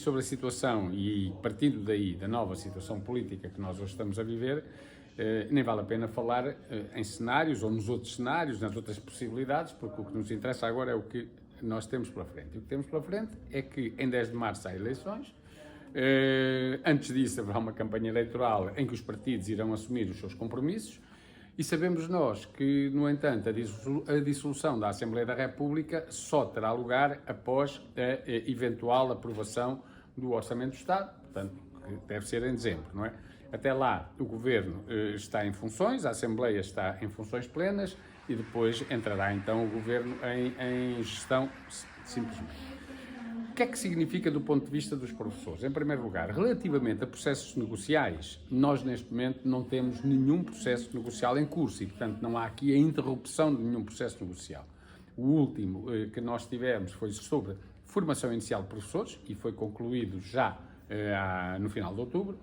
sobre a situação e partindo daí da nova situação política que nós hoje estamos a viver, nem vale a pena falar em cenários ou nos outros cenários, nas outras possibilidades, porque o que nos interessa agora é o que nós temos pela frente. E o que temos pela frente é que em 10 de março há eleições, antes disso haverá uma campanha eleitoral em que os partidos irão assumir os seus compromissos e sabemos nós que, no entanto, a dissolução da Assembleia da República só terá lugar após a eventual aprovação do Orçamento do Estado, portanto, que deve ser em dezembro, não é? Até lá, o Governo está em funções, a Assembleia está em funções plenas e depois entrará então o Governo em gestão simplesmente. O que é que significa do ponto de vista dos professores? Em primeiro lugar, relativamente a processos negociais, nós neste momento não temos nenhum processo negocial em curso e, portanto, não há aqui a interrupção de nenhum processo negocial. O último que nós tivemos foi sobre formação inicial de professores e foi concluído já no final de outubro.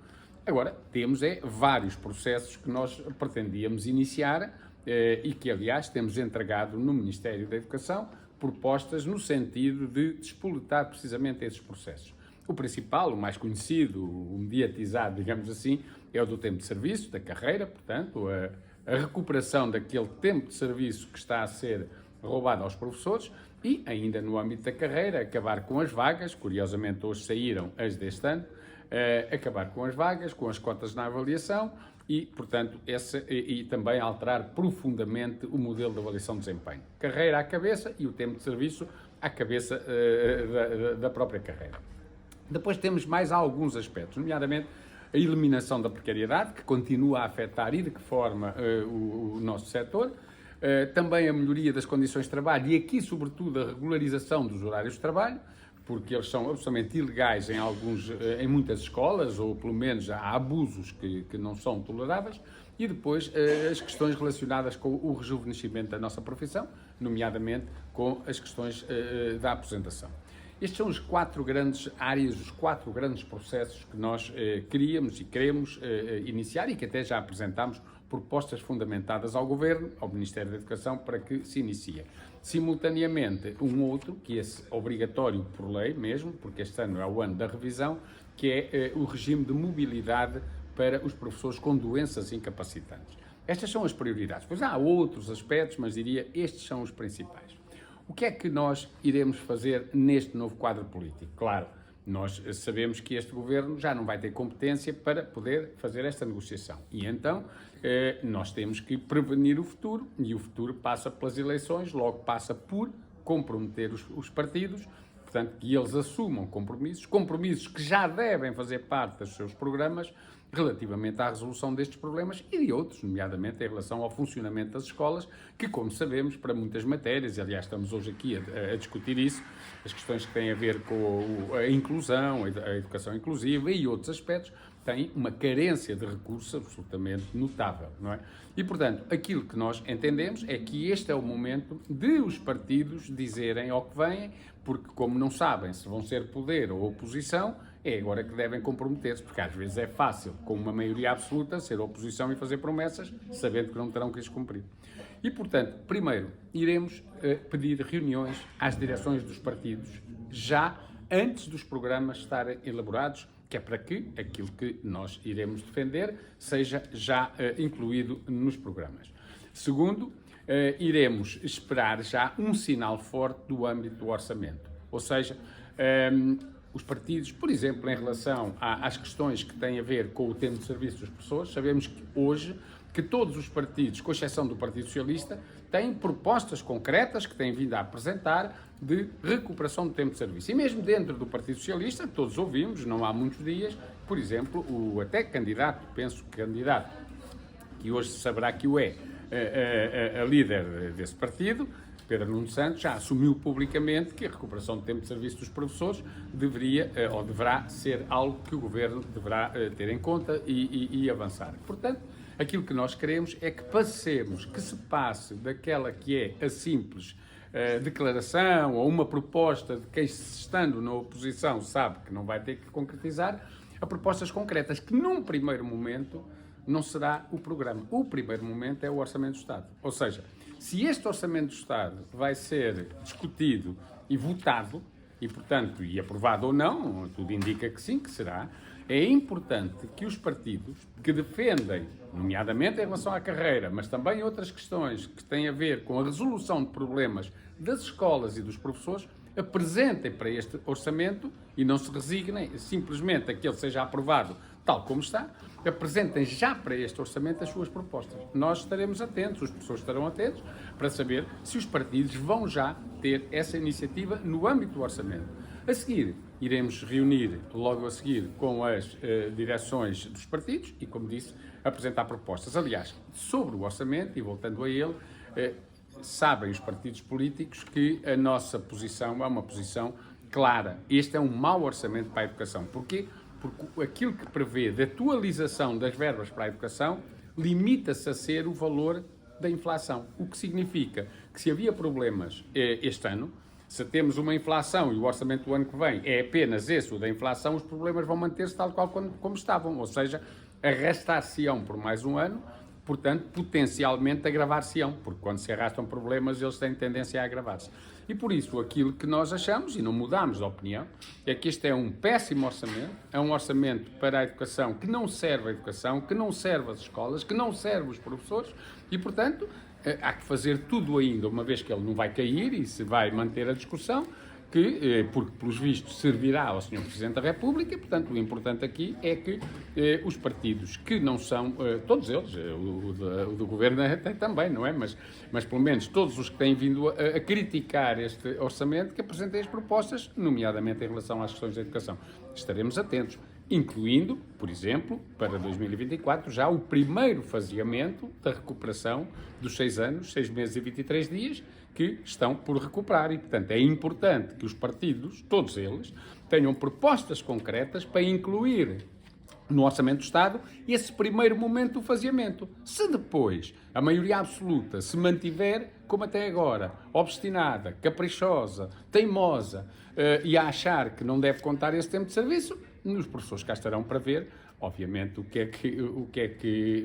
Agora, temos vários processos que nós pretendíamos iniciar e que, aliás, temos entregado no Ministério da Educação propostas no sentido de despoletar precisamente esses processos. O principal, o mais conhecido, o mediatizado, digamos assim, é o do tempo de serviço, da carreira, portanto, a recuperação daquele tempo de serviço que está a ser roubado aos professores e, ainda no âmbito da carreira, acabar com as vagas, curiosamente hoje saíram as deste ano, acabar com as vagas, com as cotas na avaliação e, portanto, e também alterar profundamente o modelo de avaliação de desempenho. Carreira à cabeça e o tempo de serviço à cabeça da própria carreira. Depois temos mais alguns aspectos, nomeadamente a eliminação da precariedade, que continua a afetar e de que forma o nosso setor, também a melhoria das condições de trabalho e aqui, sobretudo, a regularização dos horários de trabalho, porque eles são absolutamente ilegais em muitas escolas, ou pelo menos há abusos que não são toleráveis, e depois as questões relacionadas com o rejuvenescimento da nossa profissão, nomeadamente com as questões da aposentação. Estes são as 4 grandes áreas, os 4 grandes processos que nós queríamos e queremos iniciar e que até já apresentámos propostas fundamentadas ao Governo, ao Ministério da Educação, para que se inicie. Simultaneamente, um outro, que é obrigatório por lei mesmo, porque este ano é o ano da revisão, que é o regime de mobilidade para os professores com doenças incapacitantes. Estas são as prioridades. Pois há outros aspectos, mas diria estes são os principais. O que é que nós iremos fazer neste novo quadro político? Claro, nós sabemos que este Governo já não vai ter competência para poder fazer esta negociação. E então nós temos que prevenir o futuro e o futuro passa pelas eleições, logo passa por comprometer os partidos, portanto, que eles assumam compromissos que já devem fazer parte dos seus programas relativamente à resolução destes problemas e de outros, nomeadamente em relação ao funcionamento das escolas, que, como sabemos, para muitas matérias, aliás, estamos hoje aqui a discutir isso, as questões que têm a ver com a inclusão, a educação inclusiva e outros aspectos, têm uma carência de recursos absolutamente notável, não é? E, portanto, aquilo que nós entendemos é que este é o momento de os partidos dizerem ao que vêm, porque como não sabem se vão ser poder ou oposição, é agora que devem comprometer-se, porque às vezes é fácil, com uma maioria absoluta, ser oposição e fazer promessas, sabendo que não terão que as cumprir. E, portanto, primeiro, iremos pedir reuniões às direções dos partidos, já antes dos programas estarem elaborados, que é para que aquilo que nós iremos defender seja já incluído nos programas. Segundo, iremos esperar já um sinal forte do âmbito do orçamento, ou seja, os partidos, por exemplo, em relação às questões que têm a ver com o tempo de serviço dos professores, sabemos que hoje que todos os partidos, com exceção do Partido Socialista, têm propostas concretas que têm vindo a apresentar de recuperação do tempo de serviço. E mesmo dentro do Partido Socialista, todos ouvimos, não há muitos dias, por exemplo, o até candidato, que hoje se saberá que o é, a líder desse partido, Pedro Nuno Santos, já assumiu publicamente que a recuperação do tempo de serviço dos professores deveria ou deverá ser algo que o Governo deverá ter em conta e avançar. Portanto, aquilo que nós queremos é que passemos, que se passe daquela que é a simples declaração ou uma proposta de quem, estando na oposição, sabe que não vai ter que concretizar, a propostas concretas, que num primeiro momento não será o programa. O primeiro momento é o Orçamento do Estado. Ou seja, se este Orçamento do Estado vai ser discutido e votado, e, portanto, e aprovado ou não, tudo indica que sim, que será, é importante que os partidos que defendem, nomeadamente em relação à carreira, mas também outras questões que têm a ver com a resolução de problemas das escolas e dos professores, apresentem para este orçamento e não se resignem simplesmente a que ele seja aprovado tal como está, apresentem já para este orçamento as suas propostas. Nós estaremos atentos, os professores estarão atentos, para saber se os partidos vão já ter essa iniciativa no âmbito do orçamento. A seguir, iremos reunir logo a seguir com as direções dos partidos e, como disse, apresentar propostas. Aliás, sobre o orçamento, e voltando a ele, sabem os partidos políticos que a nossa posição é uma posição clara. Este é um mau orçamento para a educação. Porquê? Porque aquilo que prevê de atualização das verbas para a educação limita-se a ser o valor da inflação. O que significa que se havia problemas este ano, se temos uma inflação e o orçamento do ano que vem é apenas esse, o da inflação, os problemas vão manter-se tal qual como estavam, ou seja, arrastar-se-ão por mais um ano, portanto, potencialmente agravar-se-ão, porque quando se arrastam problemas, eles têm tendência a agravar-se. E por isso, aquilo que nós achamos, e não mudamos de opinião, é que este é um péssimo orçamento, é um orçamento para a educação que não serve a educação, que não serve as escolas, que não serve os professores, e, portanto, há que fazer tudo ainda, uma vez que ele não vai cair e se vai manter a discussão, porque, pelos vistos, servirá ao Sr. Presidente da República, e, portanto, o importante aqui é que os partidos que não são, todos eles, o do Governo também, não é? Mas pelo menos todos os que têm vindo a criticar este orçamento, que apresentem as propostas, nomeadamente em relação às questões da educação. Estaremos atentos, incluindo, por exemplo, para 2024, já o primeiro faseamento da recuperação dos 6 anos, 6 meses e 23 dias, que estão por recuperar e, portanto, é importante que os partidos, todos eles, tenham propostas concretas para incluir no Orçamento do Estado esse primeiro momento do faseamento. Se depois a maioria absoluta se mantiver, como até agora, obstinada, caprichosa, teimosa e a achar que não deve contar esse tempo de serviço, os professores cá estarão para ver, obviamente, o que é que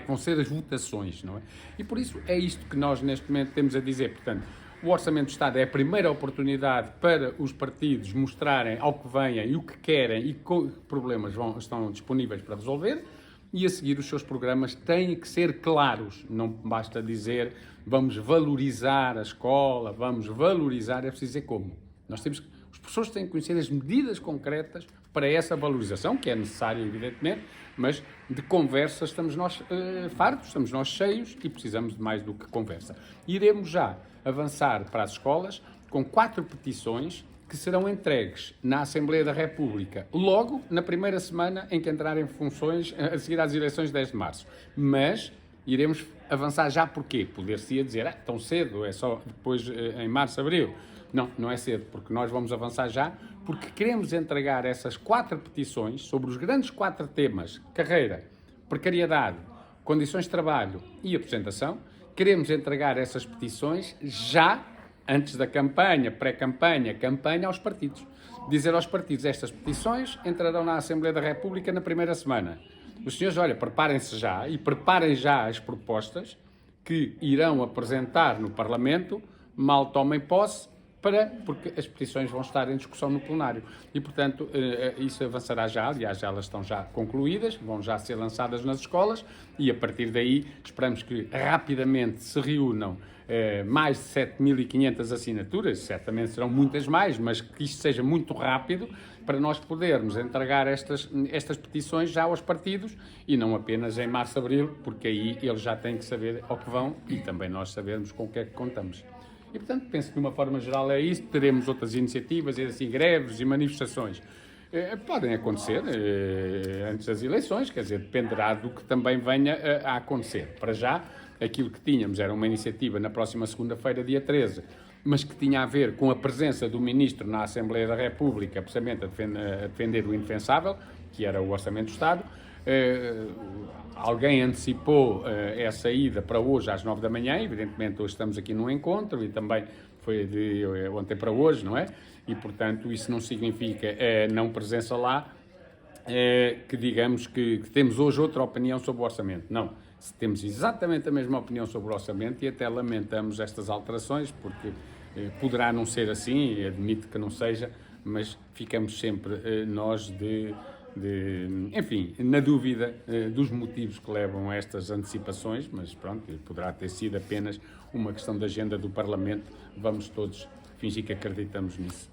vão ser as votações, não é? E por isso é isto que nós neste momento temos a dizer. Portanto, o Orçamento do Estado é a primeira oportunidade para os partidos mostrarem ao que venham e o que querem e que problemas estão disponíveis para resolver, e a seguir os seus programas têm que ser claros. Não basta dizer vamos valorizar a escola, vamos valorizar, é preciso dizer como. Os professores têm que conhecer as medidas concretas para essa valorização, que é necessária, evidentemente, mas de conversa estamos nós fartos, estamos nós cheios e precisamos de mais do que conversa. Iremos já avançar para as escolas com 4 petições que serão entregues na Assembleia da República logo na primeira semana em que entrarem em funções a seguir às eleições de 10 de março. Mas iremos avançar já porquê? Poder-se-ia dizer, tão cedo, é só depois em março, abril. Não, não é cedo, porque nós vamos avançar já, porque queremos entregar essas 4 petições sobre os grandes 4 temas: carreira, precariedade, condições de trabalho e aposentação. Queremos entregar essas petições já, antes da campanha, pré-campanha, campanha, aos partidos. Dizer aos partidos, estas petições entrarão na Assembleia da República na primeira semana. Os senhores, olha, preparem-se já e preparem já as propostas que irão apresentar no Parlamento, mal tomem posse, porque as petições vão estar em discussão no plenário. E, portanto, isso avançará já, aliás, já elas estão já concluídas, vão já ser lançadas nas escolas e, a partir daí, esperamos que rapidamente se reúnam mais de 7.500 assinaturas, certamente serão muitas mais, mas que isto seja muito rápido para nós podermos entregar estas petições já aos partidos e não apenas em março, abril, porque aí eles já têm que saber ao que vão e também nós sabermos com o que é que contamos. E, portanto, penso que de uma forma geral é isso. Teremos outras iniciativas, assim, greves e manifestações. Podem acontecer antes das eleições, quer dizer, dependerá do que também venha a acontecer. Para já, aquilo que tínhamos era uma iniciativa na próxima segunda-feira, dia 13, mas que tinha a ver com a presença do Ministro na Assembleia da República, precisamente a defender o indefensável, que era o Orçamento do Estado. Alguém antecipou essa ida para hoje às 9 da manhã, evidentemente hoje estamos aqui num encontro e também foi de ontem para hoje, não é? E, portanto, isso não significa não presença lá, que digamos que temos hoje outra opinião sobre o orçamento. Não, temos exatamente a mesma opinião sobre o orçamento e até lamentamos estas alterações, porque Poderá não ser assim, admito que não seja, mas ficamos sempre nós enfim, na dúvida dos motivos que levam a estas antecipações, mas pronto, poderá ter sido apenas uma questão da agenda do Parlamento. Vamos todos fingir que acreditamos nisso.